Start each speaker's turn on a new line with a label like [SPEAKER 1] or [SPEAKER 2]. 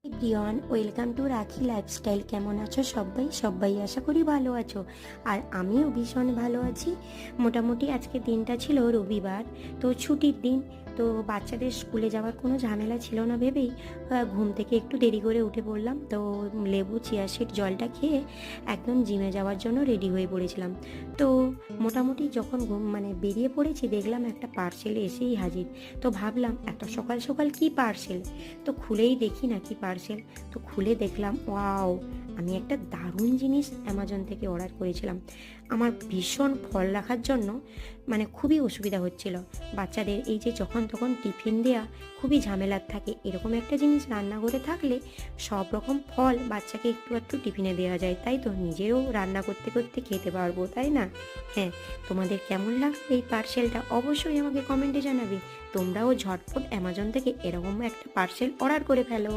[SPEAKER 1] Everyone, welcome to রাখি lifestyle. কেমন আছো সবাই? সবাই আশা করি ভালো আছো, আর আমিও ভীষণ ভালো আছি। মোটামুটি আজকে দিনটা ছিল রবিবার, তো ছুটির দিন। তো বাচ্চাদের স্কুলে যাওয়ার কোনো ঝামেলা ছিল না ভেবেই ঘুম থেকে একটু দেরি করে উঠে পড়লাম। তো লেবু চিয়াশিড জলটা খেয়ে একদম জিমে যাওয়ার জন্য রেডি হয়ে পড়েছিলাম। তো মোটামুটি যখন বেরিয়ে পড়েছি, দেখলাম একটা পার্সেল এসেই হাজির। তো ভাবলাম এত সকাল সকাল কি পার্সেল, তো খুলেই দেখি না কি পার্সেল। তো খুলে দেখলাম, ওয়াও, আমি একটা দারুণ জিনিস অ্যামাজন থেকে অর্ডার করেছিলাম। আমার ভীষণ ফল রাখার জন্য খুবই অসুবিধা হচ্ছিল। বাচ্চাদের এই যে যখন তখন টিফিন দেয়া খুবই ঝামেলার থাকে। এরকম একটা জিনিস রান্নাঘরে থাকলে সব রকম ফল বাচ্চাকে একটু একটু টিফিনে দেওয়া যায়, তাই তো নিজেও রান্না করতে করতে খেতে পারবো, তাই না? হ্যাঁ, তোমাদের কেমন লাগলো এই পার্সেলটা অবশ্যই আমাকে কমেন্টে জানাবে। তোমরাও ঝটপট অ্যামাজন থেকে এরকম একটা পার্সেল অর্ডার করে ফেলো।